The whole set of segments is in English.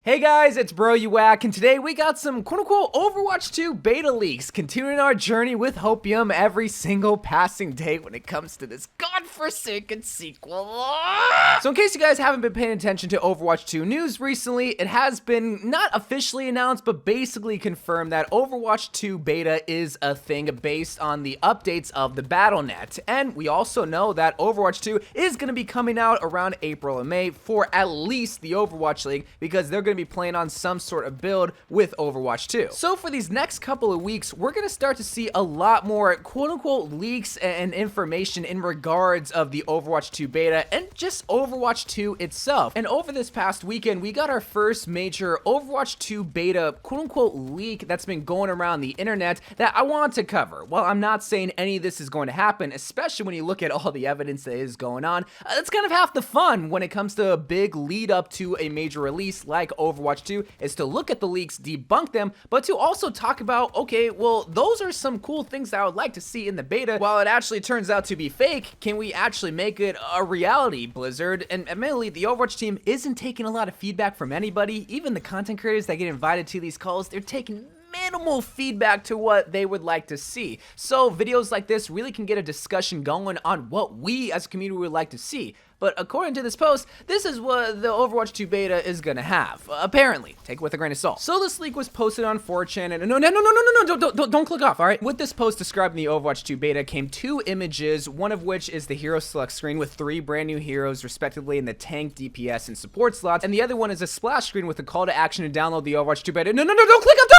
Hey guys, it's Bro You Whack, and today we got some quote-unquote Overwatch 2 beta leaks, continuing our journey with Hopium every single passing day when it comes to this godforsaken sequel. So in case you guys haven't been paying attention to Overwatch 2 news recently, it has been not officially announced, but basically confirmed that Overwatch 2 beta is a thing based on the updates of the BattleNet. And we also know that Overwatch 2 is going to be coming out around April and May for at least the Overwatch League, because they're going to be playing on some sort of build with Overwatch 2. So for these next couple of weeks, we're going to start to see a lot more quote-unquote leaks and information in regards of the Overwatch 2 beta and just Overwatch 2 itself. And over this past weekend, we got our first major Overwatch 2 beta quote-unquote leak that's been going around the internet that I want to cover. While I'm not saying any of this is going to happen, especially when you look at all the evidence that is going on, that's kind of half the fun when it comes to a big lead up to a major release like Overwatch 2, is to look at the leaks, debunk them, but to also talk about, okay, well, those are some cool things that I would like to see in the beta. While it actually turns out to be fake, can we actually make it a reality, Blizzard? And admittedly, the Overwatch team isn't taking a lot of feedback from anybody. Even the content creators that get invited to these calls, they're taking minimal feedback to what they would like to see. So videos like this really can get a discussion going on what we as a community would like to see. But according to this post, this is what the Overwatch 2 beta is gonna have. Apparently, take it with a grain of salt. So this leak was posted on 4chan, and no, don't click off, all right? With this post describing the Overwatch 2 beta came two images, one of which is the hero select screen with 3 brand new heroes, respectively in the tank, DPS, and support slots, and the other one is a splash screen with a call to action to download the Overwatch 2 beta. No, don't click off.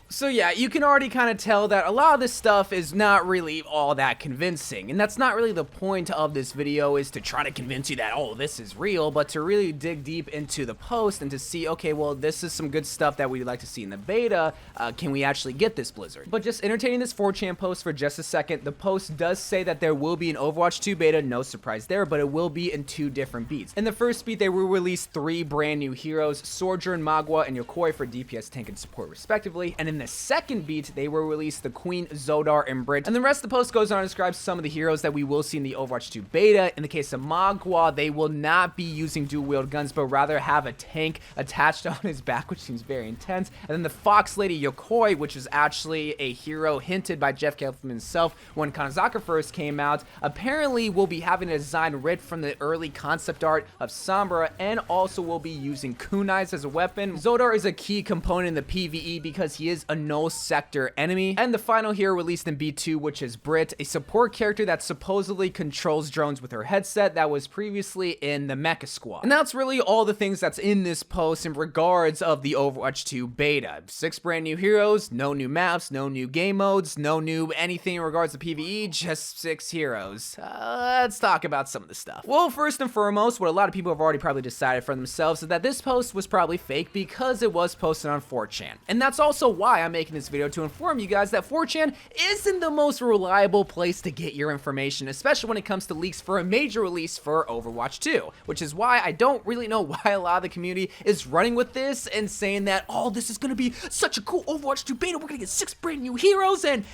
So yeah, you can already kind of tell that a lot of this stuff is not really all that convincing, and that's not really the point of this video, is to try to convince you that, oh, this is real, but to really dig deep into the post and to see, okay, well, this is some good stuff that we'd like to see in the beta. Can we actually get this, Blizzard? But just entertaining this 4chan post for just a second, the post does say that there will be an Overwatch 2 beta, no surprise there, but it will be in 2 different beats. In the first beat, they will release 3 brand new heroes, Sojourn, Magua, and Yokoi for DPS, tank, and support respectively, and in the second beat, they will release the Queen, Zodar, and Brit. And the rest of the post goes on to describe some of the heroes that we will see in the Overwatch 2 beta. In the case of Magua, they will not be using dual-wield guns, but rather have a tank attached on his back, which seems very intense. And then the Fox Lady Yokoi, which is actually a hero hinted by Jeff Kaplan himself when Kanazaka first came out, apparently will be having a design ripped from the early concept art of Sombra, and also will be using kunais as a weapon. Zodar is a key component in the PvE because he is a no sector enemy. And the final hero released in B2, which is Brit, a support character that supposedly controls drones with her headset that was previously in the Mecha Squad. And that's really all the things that's in this post in regards of the Overwatch 2 beta. 6 brand new heroes, no new maps, no new game modes, no new anything in regards to PvE, just 6 heroes. Let's talk about some of the stuff. Well, first and foremost, what a lot of people have already probably decided for themselves is that this post was probably fake because it was posted on 4chan. And that's also why I'm making this video, to inform you guys that 4chan isn't the most reliable place to get your information, especially when it comes to leaks for a major release for Overwatch 2, which is why I don't really know why a lot of the community is running with this and saying that, oh, this is gonna be such a cool Overwatch 2 beta, we're gonna get 6 brand new heroes and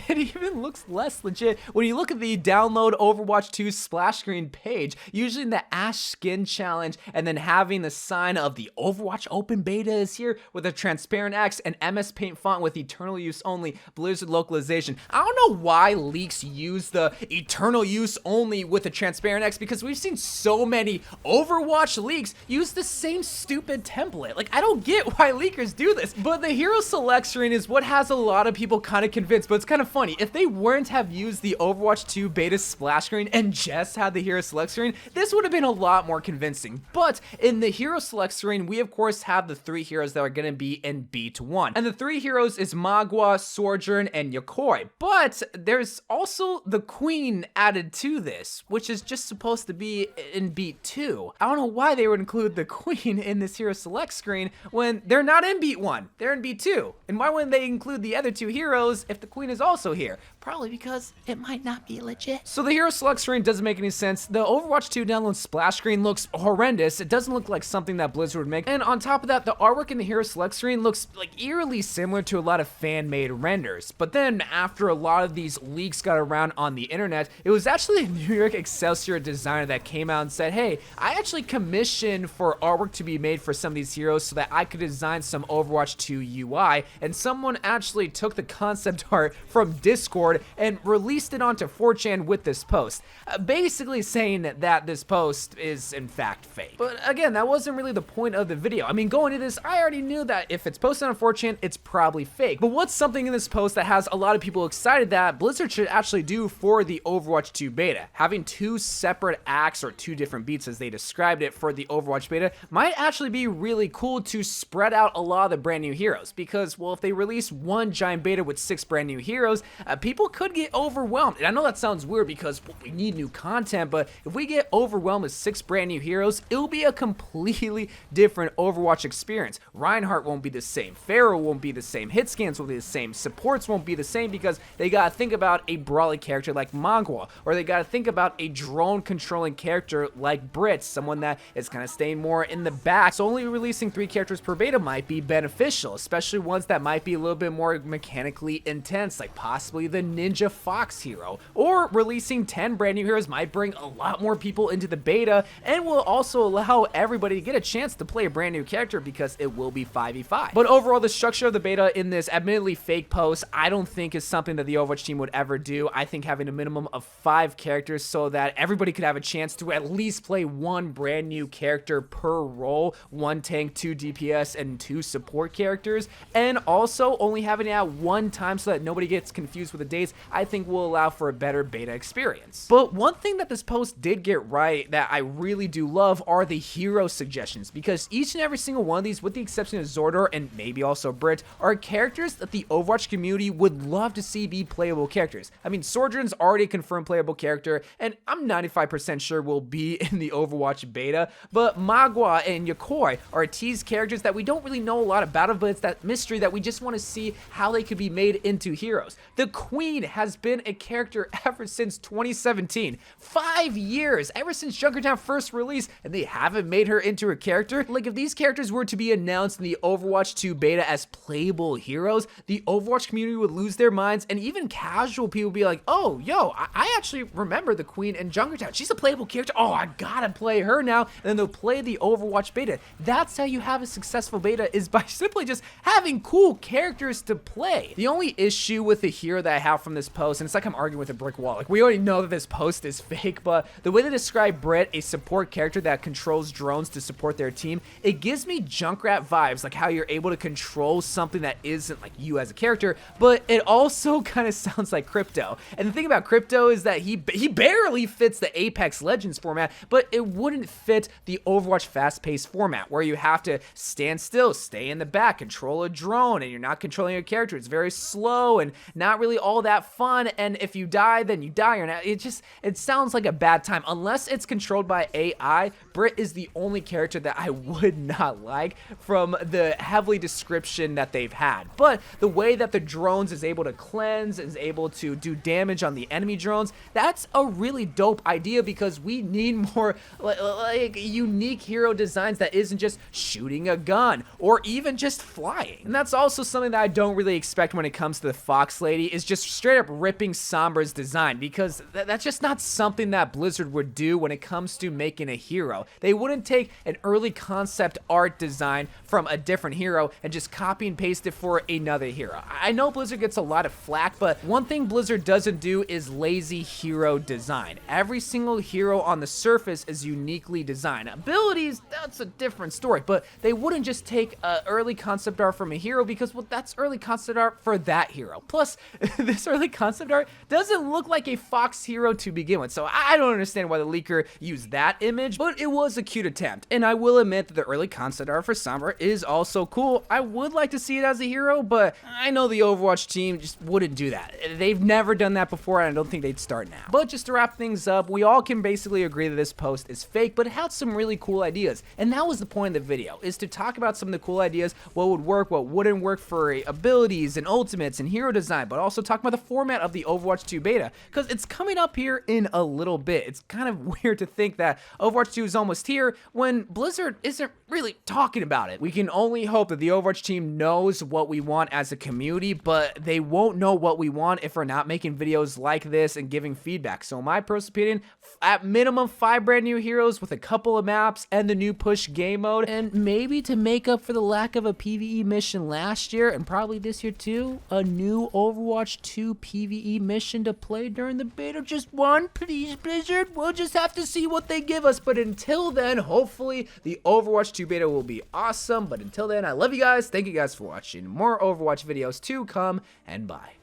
it even looks less legit when you look at the download Overwatch 2 splash screen page, usually in the Ash Skin Challenge, and then having the sign of the Overwatch Open Beta is here with a transparent X and MS Paint font with eternal use only Blizzard localization. I don't know why leaks use the eternal use only with a transparent X, because we've seen so many Overwatch leaks use the same stupid template. Like, I don't get why leakers do this, but the hero select screen is what has a lot of people kind of convinced. But it's kind of funny, if they weren't have used the Overwatch 2 beta splash screen and just had the hero select screen, this would have been a lot more convincing. But in the hero select screen, we of course have the 3 heroes that are going to be in B1, and the 3 heroes is Magua, Sojourn, and Yokoi. But there's also the Queen added to this, which is just supposed to be in B2. I don't know why they would include the Queen in this hero select screen when they're not in B1, they're in B2. And why wouldn't they include include the other two heroes if the queen is also here? Probably because it might not be legit. So the hero select screen doesn't make any sense. The Overwatch 2 download splash screen looks horrendous. It doesn't look like something that Blizzard would make. And on top of that, the artwork in the hero select screen looks like eerily similar to a lot of fan-made renders. But then after a lot of these leaks got around on the internet, it was actually a New York Excelsior designer that came out and said, hey, I actually commissioned for artwork to be made for some of these heroes so that I could design some Overwatch 2 UI. And someone actually took the concept art from Discord and released it onto 4chan with this post, basically saying that this post is in fact fake. But again, that wasn't really the point of the video. I mean, going into this, I already knew that if it's posted on 4chan, it's probably fake. But what's something in this post that has a lot of people excited that Blizzard should actually do for the Overwatch 2 beta? Having two separate acts, or two different beats as they described it, for the Overwatch beta might actually be really cool to spread out a lot of the brand new heroes. Because, well, if they release one giant beta with 6 brand new heroes, people could get overwhelmed. And I know that sounds weird because, well, we need new content, but if we get overwhelmed with 6 brand new heroes, it'll be a completely different Overwatch experience. Reinhardt won't be the same, Pharaoh won't be the same, hit scans won't be the same, supports won't be the same, because they gotta think about a brawly character like Magua, or they gotta think about a drone controlling character like Brit, someone that is kind of staying more in the back. So only releasing 3 characters per beta might be beneficial, especially ones that might be a little bit more mechanically intense, like possibly the Ninja Fox hero. Or releasing 10 brand new heroes might bring a lot more people into the beta, and will also allow everybody to get a chance to play a brand new character because it will be 5v5. But overall, the structure of the beta in this admittedly fake post, I don't think is something that the Overwatch team would ever do. I think having a minimum of 5 characters so that everybody could have a chance to at least play one brand new character per role, 1 tank, 2 DPS, and 2 support characters, and also only having it at 1 time so that nobody gets confused with the dates, I think will allow for a better beta experience. But one thing that this post did get right that I really do love are the hero suggestions, because each and every single one of these, with the exception of Zordor and maybe also Brit, are characters that the Overwatch community would love to see be playable characters. I mean, Sojourn's already a confirmed playable character, and I'm 95% sure will be in the Overwatch beta, but Magua and Yokoi are teased characters that we don't really know a lot about, but it's that mystery that we just want to see how they could be made into heroes. The Queen has been a character ever since 2017. 5 years, ever since Junkertown first released, and they haven't made her into a character. Like, if these characters were to be announced in the Overwatch 2 beta as playable heroes, the Overwatch community would lose their minds, and even casual people would be like, oh, yo, I actually remember the Queen in Junkertown. She's a playable character. Oh, I gotta play her now. And then they'll play the Overwatch beta. That's how you have a successful beta, is by simply just having cool characters to play. The only issue with the hero that I have from this post, and it's like I'm arguing with a brick wall. Like, we already know that this post is fake, but the way they describe Brit, a support character that controls drones to support their team, it gives me Junkrat vibes, like how you're able to control something that isn't like you as a character, but it also kind of sounds like Crypto. And the thing about Crypto is that he barely fits the Apex Legends format, but it wouldn't fit the Overwatch fast-paced format, where you have to stand still, stay in the back, control a drone, and you're not controlling your character. It's very slow and not really all that fun, and if you die, then you die. Or not. It sounds like a bad time. Unless it's controlled by AI, Brit is the only character that I would not like from the heavily description that they've had. But the way that the drones is able to cleanse, is able to do damage on the enemy drones, that's a really dope idea, because we need more like unique hero designs that isn't just shooting a gun or even just flying. And that's also something that I don't really expect when it comes to the Fox Lady, is just straight up ripping Sombra's design, because that's just not something that Blizzard would do when it comes to making a hero. They wouldn't take an early concept art design from a different hero and just copy and paste it for another hero. I know Blizzard gets a lot of flack, but one thing Blizzard doesn't do is lazy hero design. Every single hero on the surface is uniquely designed. Abilities, that's a different story, but they wouldn't just take early concept art from a hero, because, well, that's early concept art for that hero. Plus, this early concept art doesn't look like a Fox hero to begin with, so I don't understand why the leaker used that image, but it was a cute attempt. And I will admit that the early concept art for Sombra is also cool. I would like to see it as a hero, but I know the Overwatch team just wouldn't do that. They've never done that before, and I don't think they'd start now. But just to wrap things up, we all can basically agree that this post is fake, but it had some really cool ideas. And that was the point of the video, is to talk about some of the cool ideas, what would work, what wouldn't work for a abilities and ultimates and hero design, but also talking about the format of the Overwatch 2 beta, because it's coming up here in a little bit. It's kind of weird to think that Overwatch 2 is almost here when Blizzard isn't really talking about it. We can only hope that the Overwatch team knows what we want as a community, but they won't know what we want if we're not making videos like this and giving feedback. So in my personal opinion, at minimum 5 brand new heroes with a couple of maps and the new push game mode, and maybe to make up for the lack of a PvE mission last year and probably this year too, a new Overwatch 2 PvE mission to play during the beta. Just one, please, Blizzard. We'll just have to see what they give us, but until then, hopefully the Overwatch 2 beta will be awesome. But until then, I love you guys. Thank you guys for watching. More Overwatch videos to come, and bye.